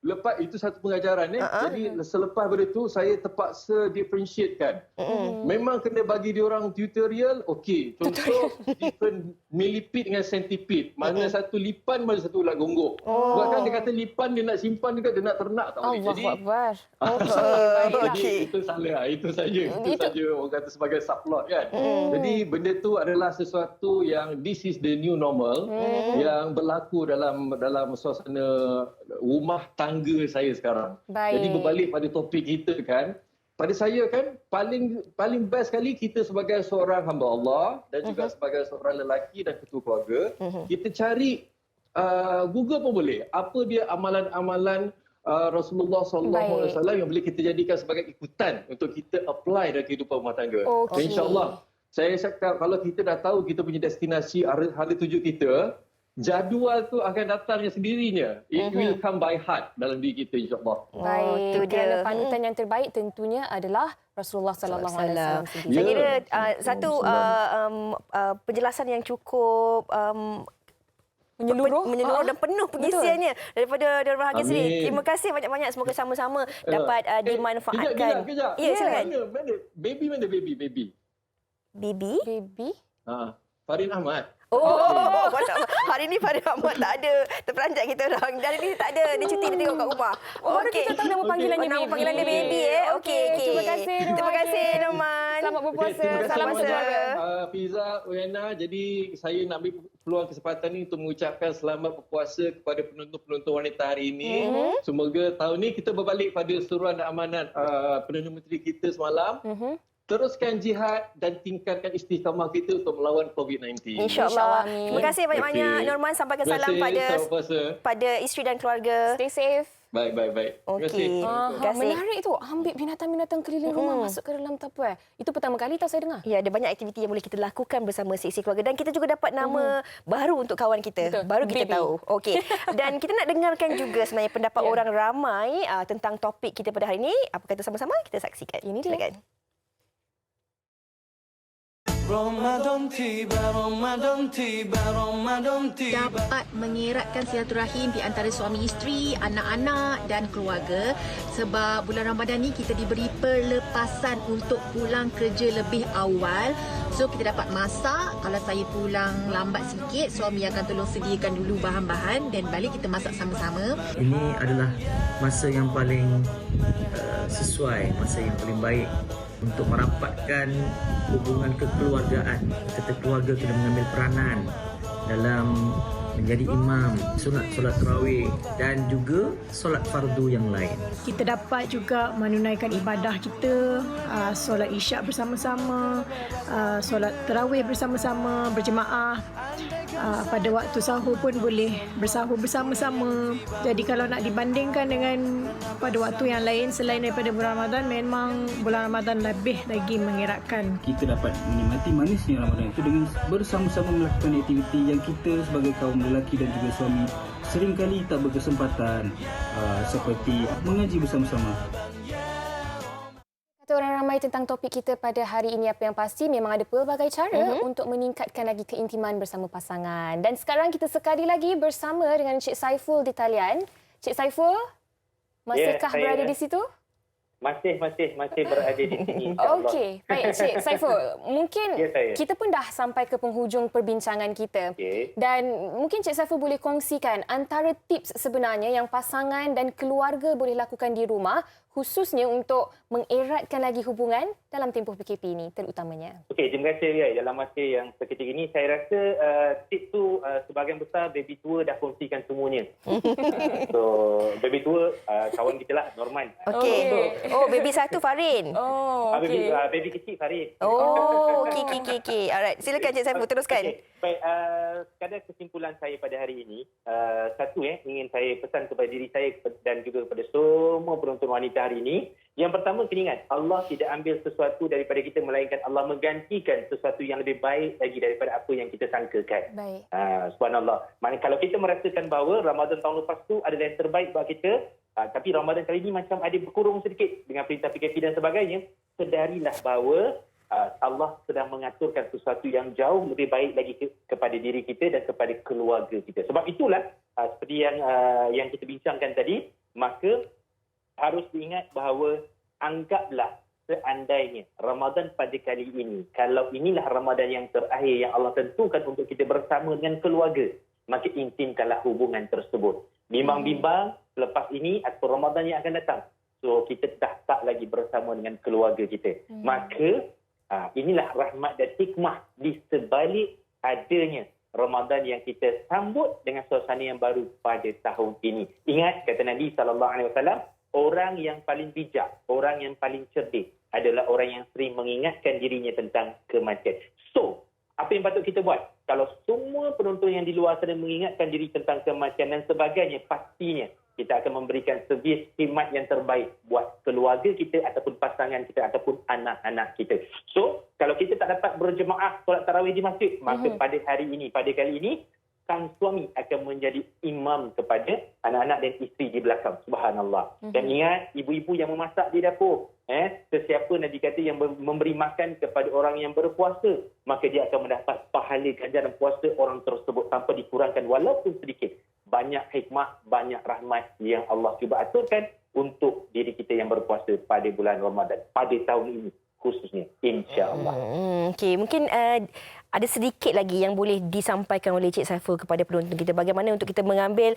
Lepas itu satu pengajaran Jadi selepas pada tu saya terpaksa differentiatekan. Memang kena bagi dia orang tutorial. Contoh different millipede dengan centipede. Mana satu lipan, mana satu ulat gonggok. Sebab kan dia kata lipan dia nak simpan juga, dia nak ternak tak boleh. Jadi itu salah. Itu saja orang kata sebagai subplot kan. Jadi benda tu adalah sesuatu yang this is the new normal yang berlaku dalam suasana rumah tangga saya sekarang. Jadi berbalik pada topik kita kan, pada saya kan paling best sekali kita sebagai seorang hamba Allah dan juga sebagai seorang lelaki dan ketua keluarga, kita cari Google pun boleh. Apa dia amalan-amalan Rasulullah sallallahu alaihi wasallam yang boleh kita jadikan sebagai ikutan untuk kita apply dalam kehidupan rumah tangga. Insya-Allah saya cakap kalau kita dah tahu kita punya destinasi hari tuju kita, jadual tu akan datangnya sendirinya. It will come by heart dalam diri kita, insyaAllah. Baik, kerana panutan yang terbaik tentunya adalah Rasulullah sallallahu alaihi wasallam sendiri. Saya kira satu penjelasan yang cukup menyeluruh dan penuh pengisiannya daripada Nur Bahagia sendiri. Terima kasih banyak-banyak, semoga sama-sama dapat dimanfaatkan. Kejap. Ya, silakan. Mana baby? Baby? Farin Ahmad. Hari ni Farid Ahmad tak ada. Terperanjat kita orang. Dari ni tak ada. Dia cuti, dia tengok kat rumah. Baru kita tahu nama panggilannya Baby. Nama panggilan dia Baby. Okey. Terima kasih Nur. Terima kasih Norman. Selamat berpuasa. Salam berkeluarga. Fiza, Uyana, jadi saya nak ambil peluang kesempatan ni untuk mengucapkan selamat berpuasa kepada penonton-penonton wanita hari ini. Semoga tahun ni kita berbalik pada suruhan dan amanat Perdana Menteri kita semalam. Teruskan jihad dan tingkatkan istiqamah kita untuk melawan COVID-19. InsyaAllah. Terima kasih banyak-banyak Norman. Sampaikan salam pada isteri dan keluarga. Stay safe. Baik. Terima kasih. Menarik tu. Ambil binatang-binatang keliling rumah masuk ke dalam tapu. Itu pertama kali tahu saya dengar. Ya, ada banyak aktiviti yang boleh kita lakukan bersama seisi keluarga. Dan kita juga dapat nama baru untuk kawan kita. Betul. Baru kita Baby. tahu. Okey. Dan kita nak dengarkan juga sebenarnya pendapat orang ramai tentang topik kita pada hari ini. Apa kata sama-sama? Kita saksikan. Ini dia. Silakan. Dapat mengeratkan silaturahim di antara suami isteri, anak-anak dan keluarga. Sebab bulan Ramadan ni kita diberi perlepasan untuk pulang kerja lebih awal. So kita dapat masak. Kalau saya pulang lambat sikit, suami akan tolong sediakan dulu bahan-bahan dan balik kita masak sama-sama. Ini adalah masa yang paling sesuai, masa yang paling baik untuk merapatkan hubungan kekeluargaan. Kata keluarga kena mengambil peranan dalam menjadi imam, solat tarawih dan juga solat fardu yang lain. Kita dapat juga menunaikan ibadah kita, solat isyak bersama-sama, solat tarawih bersama-sama, berjemaah. Pada waktu sahur pun boleh bersahur bersama-sama. Jadi kalau nak dibandingkan dengan pada waktu yang lain selain daripada bulan Ramadan, memang bulan Ramadan lebih lagi mengeratkan. Kita dapat menikmati manisnya Ramadan itu dengan bersama-sama melakukan aktiviti yang kita sebagai kaum lelaki dan juga suami seringkali tak berkesempatan, seperti mengaji bersama-sama. Kata orang ramai tentang topik kita pada hari ini, apa yang pasti memang ada pelbagai cara untuk meningkatkan lagi keintiman bersama pasangan. Dan sekarang kita sekali lagi bersama dengan Cik Saiful di talian. Cik Saiful, masihkah berada di situ? Masih berada di sini. Okey, baik Cik Saiful. Mungkin kita pun dah sampai ke penghujung perbincangan kita. Dan mungkin Cik Saiful boleh kongsikan antara tips sebenarnya yang pasangan dan keluarga boleh lakukan di rumah, khususnya untuk mengeratkan lagi hubungan dalam tempoh PKP ini terutamanya. Okey, terima kasih Ria. Dalam masa yang seketika ini, saya rasa tips tu sebahagian besar baby tua dah kongsikan semuanya. So, baby tua kawan kita lah, Norman. Okey. Oh, baby satu Farin. Oh, okey. Baby kecil Farin. Oh, okey. Alright, silakan Cik Saiful teruskan. Okay. Baik, sekadar kesimpulan saya pada hari ini, satu ingin saya pesan kepada diri saya dan juga kepada semua penonton wanita hari ini. Yang pertama, kena ingat, Allah tidak ambil sesuatu daripada kita, melainkan Allah menggantikan sesuatu yang lebih baik lagi daripada apa yang kita sangkakan. Baik. Subhanallah. Maknanya kalau kita merasakan bahawa Ramadan tahun lepas tu adalah yang terbaik buat kita, tapi Ramadan kali ini macam ada berkurung sedikit dengan perintah PKP dan sebagainya, sedarilah bahawa Allah sedang mengaturkan sesuatu yang jauh lebih baik lagi kepada diri kita dan kepada keluarga kita. Sebab itulah, seperti yang kita bincangkan tadi, maka harus diingat bahawa anggaplah seandainya Ramadan pada kali ini, kalau inilah Ramadan yang terakhir yang Allah tentukan untuk kita bersama dengan keluarga, maka intimkanlah hubungan tersebut. Bimbang-bimbang selepas ini atau Ramadan yang akan datang, so kita dah tak lagi bersama dengan keluarga kita. Maka inilah rahmat dan hikmah di sebalik adanya Ramadan yang kita sambut dengan suasana yang baru pada tahun ini. Ingat kata Nabi SAW, orang yang paling bijak, orang yang paling cerdik adalah orang yang sering mengingatkan dirinya tentang kematian. So, apa yang patut kita buat? Kalau semua penonton yang di luar sana mengingatkan diri tentang kematian dan sebagainya, pastinya kita akan memberikan servis khidmat yang terbaik buat keluarga kita ataupun pasangan kita ataupun anak-anak kita. So, kalau kita tak dapat berjemaah solat tarawih di masjid, maka pada hari ini, pada kali ini, sang suami akan menjadi imam kepada anak-anak dan isteri di belakang. Subhanallah. Dan ingat, ibu-ibu yang memasak di dapur, sesiapa Nabi kata yang memberi makan kepada orang yang berpuasa, maka dia akan mendapat pahala ganjaran puasa orang tersebut tanpa dikurangkan walaupun sedikit. Banyak hikmah, banyak rahmat yang Allah cuba aturkan untuk diri kita yang berpuasa pada bulan Ramadan. Pada tahun ini khususnya, insya-Allah. Okey, mungkin ada sedikit lagi yang boleh disampaikan oleh Cik Saiful kepada penonton kita. Bagaimana untuk kita mengambil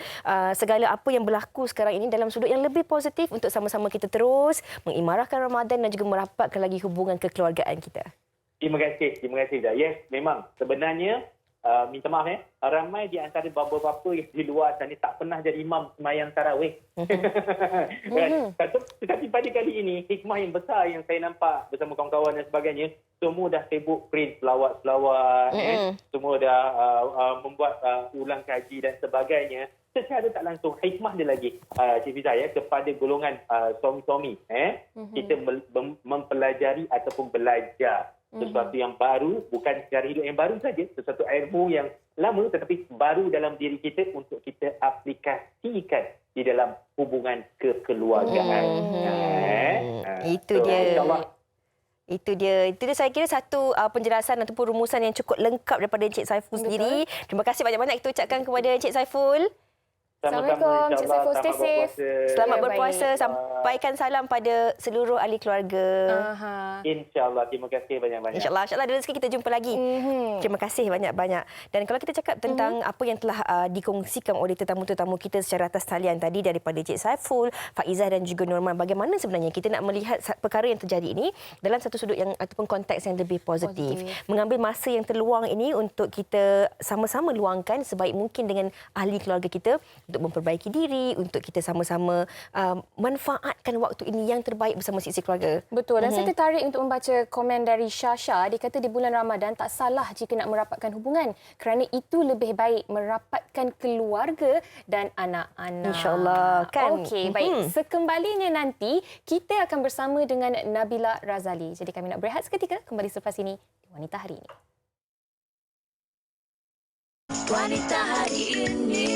segala apa yang berlaku sekarang ini dalam sudut yang lebih positif untuk sama-sama kita terus mengimarahkan Ramadan dan juga merapatkan lagi hubungan kekeluargaan kita. Terima kasih Dah. Yes, memang sebenarnya minta maaf ramai di antara bapa-bapa yang di luar sana tak pernah jadi imam sembahyang tarawih. Tetapi pada kali ini hikmah yang besar yang saya nampak bersama kawan-kawan dan sebagainya, semua dah sibuk print selawat-selawat, semua dah membuat ulang kaji dan sebagainya. Secara tak langsung hikmah dia lagi Cik Fiza kepada golongan suami-suami kita mempelajari ataupun belajar sesuatu yang baru, bukan cara hidup yang baru saja, sesuatu ilmu yang lama tetapi baru dalam diri kita untuk kita aplikasikan di dalam hubungan kekeluargaan. Itu dia. Itu dia saya kira satu penjelasan ataupun rumusan yang cukup lengkap daripada Encik Saiful sendiri. Terima kasih banyak-banyak kita ucapkan kepada Encik Saiful. Assalamualaikum, Cik Saiful, stay safe. Selamat berpuasa. Sampaikan salam pada seluruh ahli keluarga. InsyaAllah, terima kasih banyak-banyak. InsyaAllah ada rezeki kita jumpa lagi. Terima kasih banyak-banyak. Dan kalau kita cakap tentang apa yang telah dikongsikan oleh tetamu-tetamu kita secara atas talian tadi daripada Cik Saiful, Faizah dan juga Norman, bagaimana sebenarnya kita nak melihat perkara yang terjadi ini dalam satu sudut yang ataupun konteks yang lebih positif. Mengambil masa yang terluang ini untuk kita sama-sama luangkan sebaik mungkin dengan ahli keluarga kita untuk memperbaiki diri, untuk kita sama-sama manfaatkan waktu ini yang terbaik bersama sisi keluarga. Betul. Dan saya tertarik untuk membaca komen dari Syasha. Dia kata di bulan Ramadan tak salah jika nak merapatkan hubungan kerana itu lebih baik merapatkan keluarga dan anak-anak. InsyaAllah. Kan? Okey, baik. Sekembalinya nanti, kita akan bersama dengan Nabila Razali. Jadi kami nak berehat seketika, kembali selepas ini di Wanita Hari Ini. Wanita Hari Ini.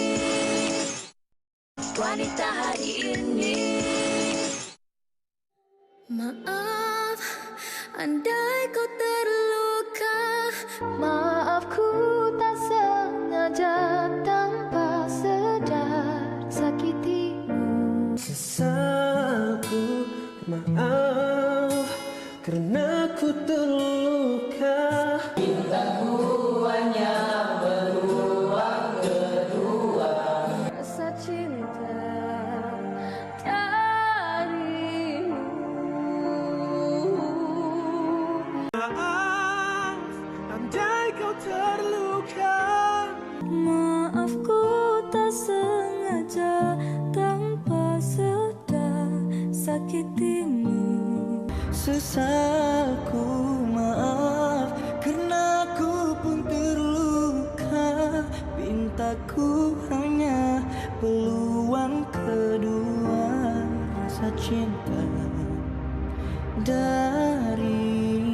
Wanita Hari Ini. Maaf, andai kau terluka. Maaf, ku tak sengaja tanpa sadar sakitimu. Sesalku, maaf kerana ku terluka. Cintaku hanya beruang kedua. Rasa cinta terluka. Maaf ku tak sengaja tanpa sedar sakitimu. Sesalku maaf kerana ku pun terluka. Pintaku hanya peluang kedua. Rasa cinta darimu.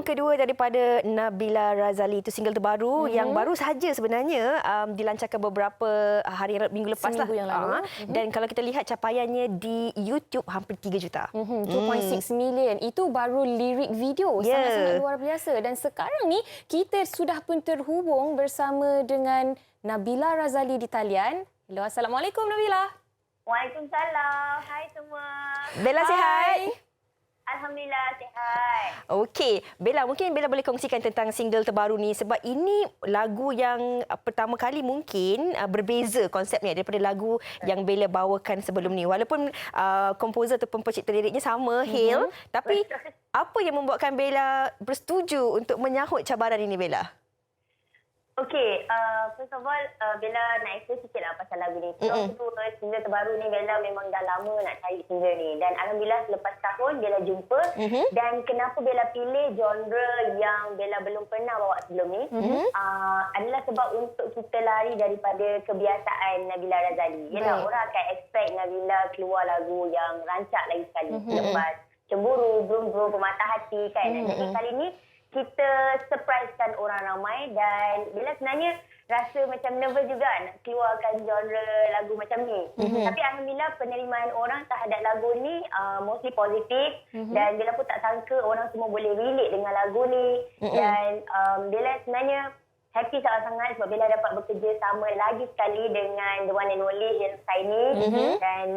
Kedua daripada Nabila Razali, itu single terbaru yang baru sahaja sebenarnya dilancarkan beberapa hari minggu lepas Seminggu yang lalu. Dan kalau kita lihat capaiannya di YouTube hampir 3 juta. 2.6 million. Itu baru lirik video. Sangat-sangat luar biasa. Dan sekarang ni kita sudah pun terhubung bersama dengan Nabila Razali di talian. Hello, Assalamualaikum Nabila. Waalaikumsalam. Hai semua. Bella sihat? Alhamdulillah sihat. Okey, Bella, mungkin Bella boleh kongsikan tentang single terbaru ni sebab ini lagu yang pertama kali mungkin berbeza konsepnya daripada lagu yang Bella bawakan sebelum ni. Walaupun komposer ataupun pencipta liriknya sama, Hale, tapi apa yang membuatkan Bella bersetuju untuk menyahut cabaran ini, Bella? Okey, first of all, Bella nak explain sikit lah pasal lagu ni. Sebab tu, single terbaru ni Bella memang dah lama nak cari single ni. Dan Alhamdulillah selepas tahun Bella jumpa. Dan kenapa Bella pilih genre yang Bella belum pernah bawa sebelum ni, adalah sebab untuk kita lari daripada kebiasaan Nabila Razali. Yalah, orang akan expect Nabila keluar lagu yang rancak lagi sekali. Lepas cemburu, brum-brum, pematah hati kan. Jadi kali ni, kita surprisekan orang ramai dan Bella sebenarnya rasa macam nervous juga nak keluarkan genre lagu macam ni. Tapi Alhamdulillah penerimaan orang terhadap lagu ni mostly positif dan Bella pun tak sangka orang semua boleh relate dengan lagu ni. Dan Bella sebenarnya happy sangat-sangat sebab Bella dapat bekerja sama lagi sekali dengan the one and only Hil Saini. Dan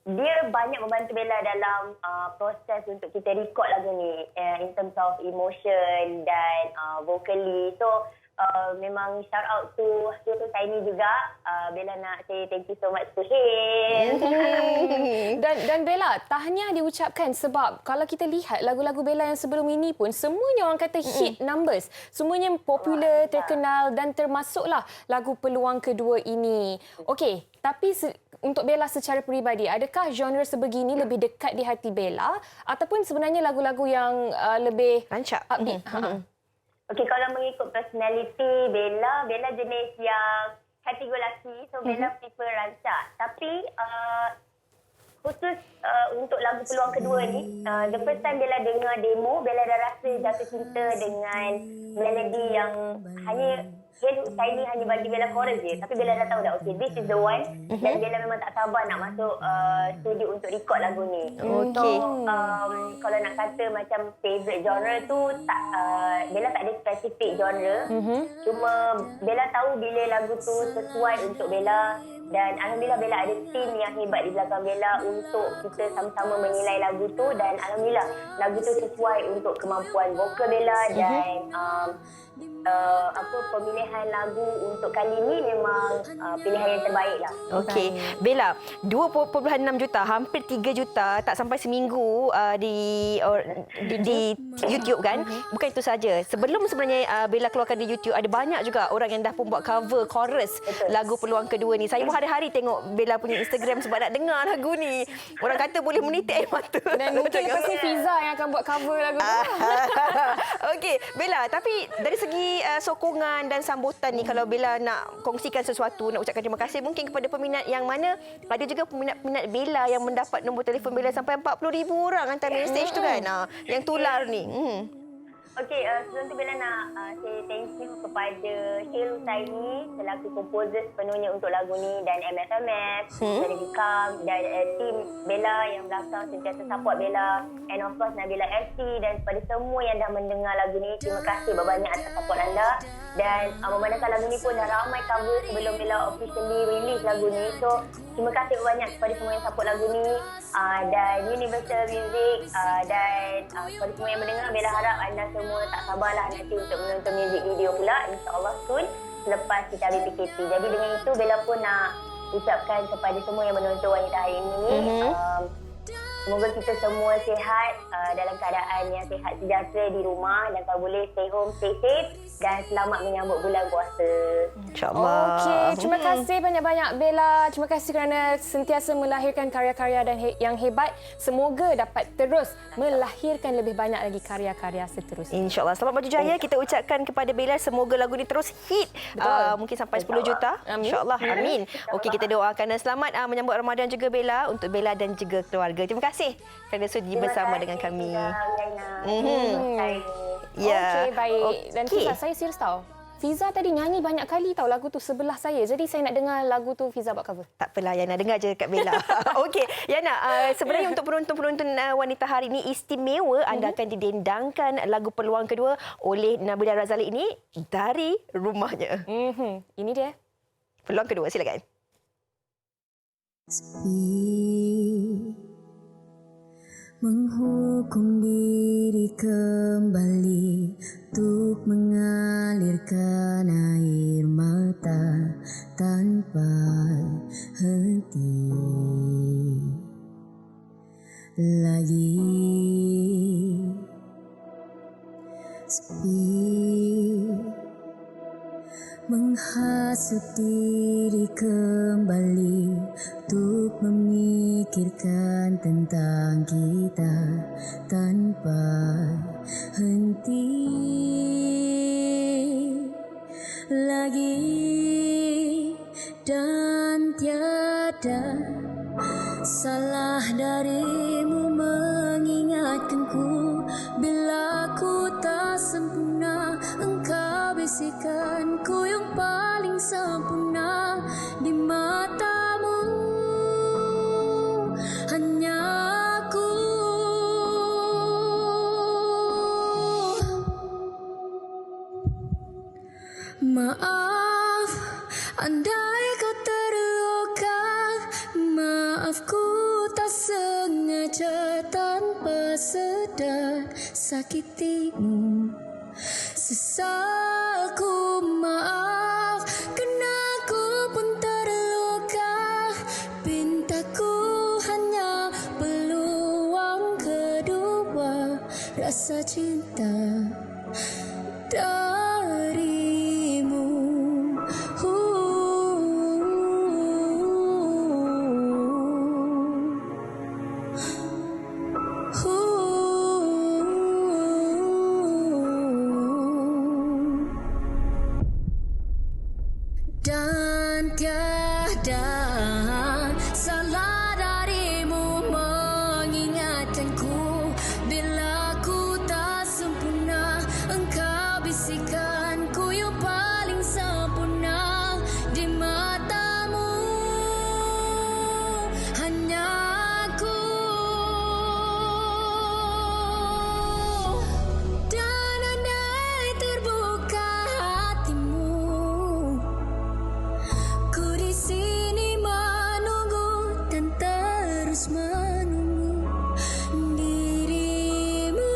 dia banyak membantu Bella dalam proses untuk kita record lagu ni in terms of emotion dan vocally. So memang shout out to Saini juga. Bella nak say thank you so much to him. Dan Bella, tahniah diucapkan sebab kalau kita lihat lagu-lagu Bella yang sebelum ini pun semuanya orang kata hit numbers. Semuanya popular, terkenal dan termasuklah lagu Peluang Kedua ini. Okey, tapi untuk Bella secara peribadi, adakah genre sebegini lebih dekat di hati Bella ataupun sebenarnya lagu-lagu yang lebih rancak? Upbeat? Okey, kalau mengikut personality Bella jenis yang happy go lucky. So Bella prefer rancak. Tapi khusus untuk lagu Peluang Kedua ni, the first time Bella dengar demo, Bella dah rasa jatuh cinta dengan melodi yang hanya Saini hanya bagi Bella chorus je. Tapi Bella dah tahu dah, okay, this is the one. Dan Bella memang tak sabar nak masuk studio untuk record lagu ni. Okay. So, kalau nak kata macam favourite genre tu, Bella tak ada spesifik genre. Cuma Bella tahu bila lagu tu sesuai untuk Bella. Dan Alhamdulillah Bella ada tim yang hebat di belakang Bella untuk kita sama-sama menilai lagu tu. Dan Alhamdulillah lagu tu sesuai untuk kemampuan vokal Bella. Dan pemilihan lagu untuk kali ni memang pilihan yang terbaik lah. Okey, Bella, 2.6 juta, hampir 3 juta, tak sampai seminggu di YouTube kan. Bukan itu saja. Sebelum sebenarnya Bella keluarkan di YouTube, ada banyak juga orang yang dah pun buat cover chorus lagu Peluang Kedua ni. Saya pun hari-hari tengok Bella punya Instagram sebab nak dengar lagu ni. Orang kata boleh menitik air mata. Dan mungkin lepas ni Fiza yang akan buat cover lagu tu. Okey, Bella, tapi dari segi sokongan dan sambutan ni, kalau Bella nak kongsikan sesuatu, nak ucapkan terima kasih mungkin kepada peminat yang mana, ada juga peminat Bella yang mendapat nombor telefon Bella sampai 40,000 orang hantar message tu kan, yang tular ni. Okey, sebelum tu Bella nak say thank you kepada Hil Saini selaku komposer sepenuhnya untuk lagu ni, dan MFMF, dari Bikam, dan tim Bella yang belakang sentiasa support Bella, and of course Nabila ST, dan kepada semua yang dah mendengar lagu ni, terima kasih banyak atas support anda. Dan memandangkan lagu ni pun dah ramai cover sebelum Bella officially release lagu ni. So terima kasih banyak kepada semua yang support lagu ni, dan Universal Music, dan kepada semua yang mendengar. Bella harap anda semua tak sabarlah nanti untuk menonton music video pula, insyaAllah soon selepas kita habis PKP. Jadi dengan itu Bella pun nak ucapkan kepada semua yang menonton Wanita Hari ini, semoga kita semua sihat, dalam keadaan yang sihat sejahtera di rumah, dan kalau boleh stay home, stay safe, dan selamat menyambut bulan puasa. InsyaAllah. Okey, terima kasih banyak-banyak Bella. Terima kasih kerana sentiasa melahirkan karya-karya yang hebat. Semoga dapat terus melahirkan lebih banyak lagi karya-karya seterusnya. InsyaAllah. Selamat maju jaya kita ucapkan kepada Bella. Semoga lagu ni terus hit. Mungkin sampai 10 juta. InsyaAllah. Amin. Okey, kita doakan dan selamat menyambut Ramadan juga Bella, untuk Bella dan juga keluarga. Terima kasih kerana sudi bersama dengan kami. Okey, baik. Dan Fiza, saya serius tahu. Fiza tadi nyanyi banyak kali tahu lagu tu sebelah saya. Jadi saya nak dengar lagu tu Fiza buat cover. Tak apalah, Yana, dengar je kat Bella. Okey, Yana, sebenarnya untuk penonton-penonton Wanita Hari ini istimewa, anda akan didendangkan lagu Peluang Kedua oleh Nabila Razali ini dari rumahnya. Ini dia. Peluang Kedua, silakan. Menghukum diri kembali untuk mengalirkan air mata tanpa henti lagi. Sepi membasuh diri kembali untuk memikirkan tentang kita tanpa henti lagi, dan tiada salah darimu mengingatkanku bila ku tak sempurna. Engkau bisikanku yang paling sempurna di matamu, hanya aku. Maaf andai kau terluka, maaf ku tak sengaja tanpa sadar sakitimu. Sesalku maaf kerana ku pun terluka, pintaku hanya peluang kedua rasa cinta darimu. Dan tiada salah darimu mengingatkanku bila ku tak sempurna. Engkau bisikanku yang paling sempurna di matamu, hanya aku. Dan andai terbuka hatimu, ku di sini menunggu dan terus menunggu dirimu.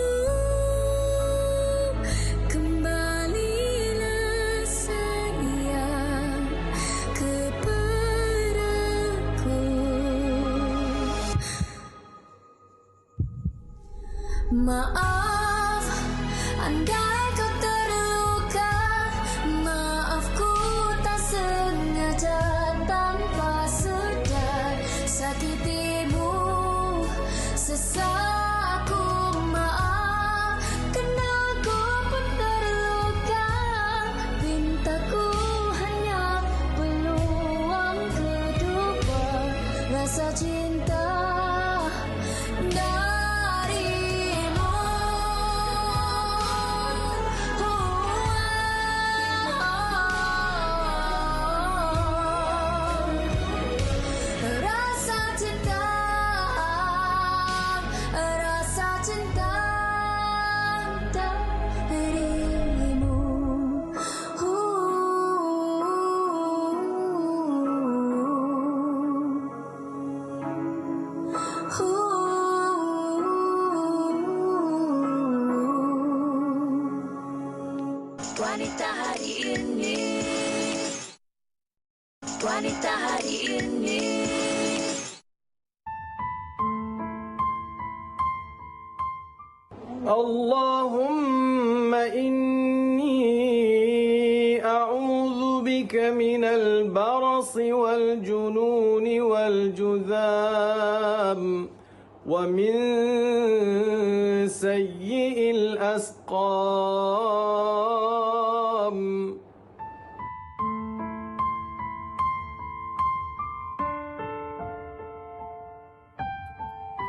Kembalilah sayang kepadaku. Maaf andai kau terluka, maaf ku tak sengaja tanpa sadar sakitimu. Sesalku maaf kerana ku pun terluka, pintaku hanya peluang kedua rasa cinta darimu. Rasa cinta, rasa cinta darimu. Wanita hari ini, wanita hari ini. اللهم إني أعوذ بك من البرص والجنون والجذام ومن سيء الأسقام.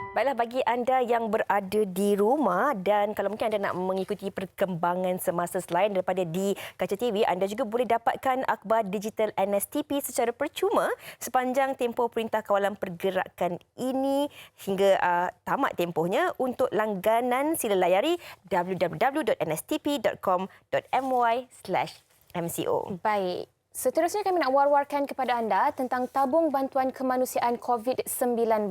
Baiklah, bagi anda yang berada di rumah dan kalau mungkin anda nak mengikuti perkembangan semasa selain daripada di kaca TV, anda juga boleh dapatkan akhbar digital NSTP secara percuma sepanjang tempoh Perintah Kawalan Pergerakan ini hingga tamat tempohnya. Untuk langganan sila layari www.nstp.com.my/mco. Baik. Seterusnya kami nak war-warkan kepada anda tentang tabung bantuan kemanusiaan COVID-19.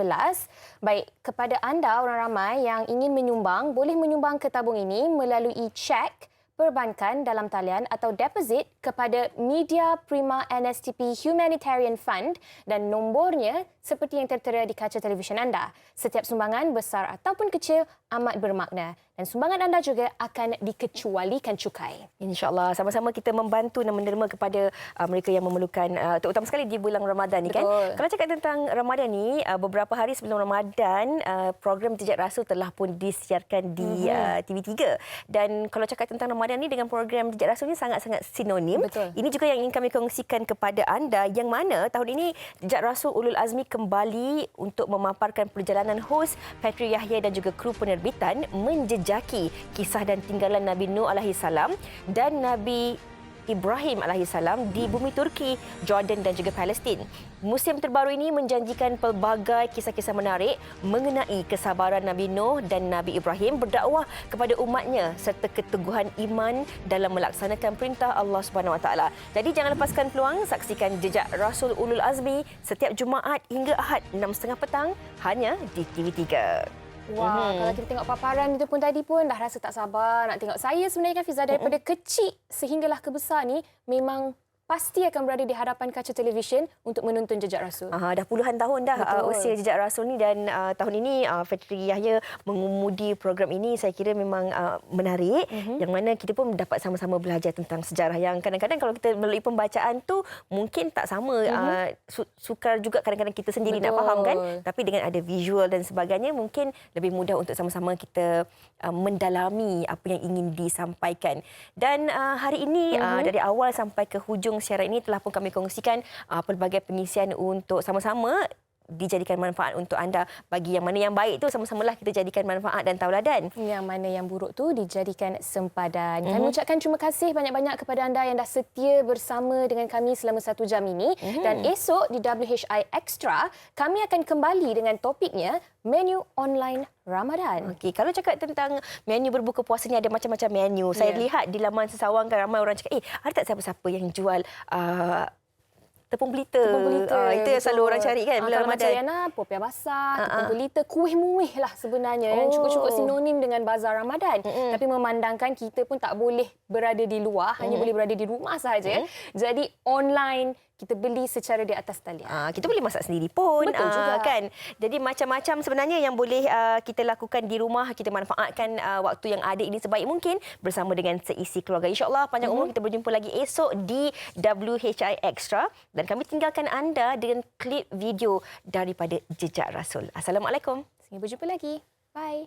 Baik, kepada anda orang ramai yang ingin menyumbang, boleh menyumbang ke tabung ini melalui cek perbankan dalam talian atau deposit kepada Media Prima NSTP Humanitarian Fund dan nombornya seperti yang tertera di kaca televisyen anda. Setiap sumbangan besar ataupun kecil amat bermakna dan sumbangan anda juga akan dikecualikan cukai. InsyaAllah sama-sama kita membantu dan menerima kepada mereka yang memerlukan, terutama sekali di bulan Ramadan ni kan. Kalau cakap tentang Ramadan ni, beberapa hari sebelum Ramadan, program Jejak Rasul telah pun disiarkan di TV3. Dan kalau cakap tentang Ramadan ni dengan program Jejak Rasul ni sangat-sangat sinonim. Betul. Ini juga yang ingin kami kongsikan kepada anda yang mana tahun ini Jejak Rasul Ulul Azmi kembali untuk memaparkan perjalanan hos Patri Yahya dan juga kru penerbitan menjejaki kisah dan tinggalan Nabi Nuh alaihi salam dan Nabi Ibrahim alaihissalam di bumi Turki, Jordan dan juga Palestin. Musim terbaru ini menjanjikan pelbagai kisah-kisah menarik mengenai kesabaran Nabi Nuh dan Nabi Ibrahim berdakwah kepada umatnya serta keteguhan iman dalam melaksanakan perintah Allah Subhanahu Wa Taala. Jadi jangan lepaskan peluang, saksikan Jejak Rasul Ulul Azmi setiap Jumaat hingga Ahad 6.30 petang hanya di TV3. Wah, kalau kita tengok paparan itu pun tadi pun dah rasa tak sabar nak tengok. Saya sebenarnya kan Fiza daripada kecil sehinggalah ke besar ni memang pasti akan berada di hadapan kaca televisyen untuk menonton Jejak Rasul. Dah puluhan tahun dah usia Jejak Rasul ni dan tahun ini Patri Yahya mengumudi program ini saya kira memang menarik yang mana kita pun dapat sama-sama belajar tentang sejarah yang kadang-kadang kalau kita melalui pembacaan tu mungkin tak sama sukar juga kadang-kadang kita sendiri nak faham kan, tapi dengan ada visual dan sebagainya mungkin lebih mudah untuk sama-sama kita mendalami apa yang ingin disampaikan. Dan hari ini dari awal sampai ke hujung siaran ini telah pun kami kongsikan pelbagai pengisian untuk sama-sama dijadikan manfaat untuk anda. Bagi yang mana yang baik tu sama-samalah kita jadikan manfaat dan tauladan. Yang mana yang buruk tu dijadikan sempadan. Kami ucapkan terima kasih banyak-banyak kepada anda yang dah setia bersama dengan kami selama 1 jam ini. Dan esok di WHI Extra kami akan kembali dengan topiknya menu online Ramadan. Okey, kalau cakap tentang menu berbuka puasa ni ada macam-macam menu. Saya lihat di laman Sesawang kan ramai orang cakap, ada tak siapa-siapa yang jual tepung pelita. Itu yang selalu orang cari kan bila Ramadan. Kalau macam Yana, popiah basah, tepung pelita, kuih muih lah sebenarnya. Yang cukup-cukup sinonim dengan bazar Ramadan. Tapi memandangkan kita pun tak boleh berada di luar, hanya boleh berada di rumah sahaja. Jadi online kita beli secara di atas talian. Kita boleh masak sendiri pun. Betul juga. Kan? Jadi macam-macam sebenarnya yang boleh kita lakukan di rumah. Kita manfaatkan waktu yang ada ini sebaik mungkin bersama dengan seisi keluarga. InsyaAllah panjang umur kita berjumpa lagi esok di WHI Extra. Dan kami tinggalkan anda dengan klip video daripada Jejak Rasul. Assalamualaikum. Sampai berjumpa lagi. Bye.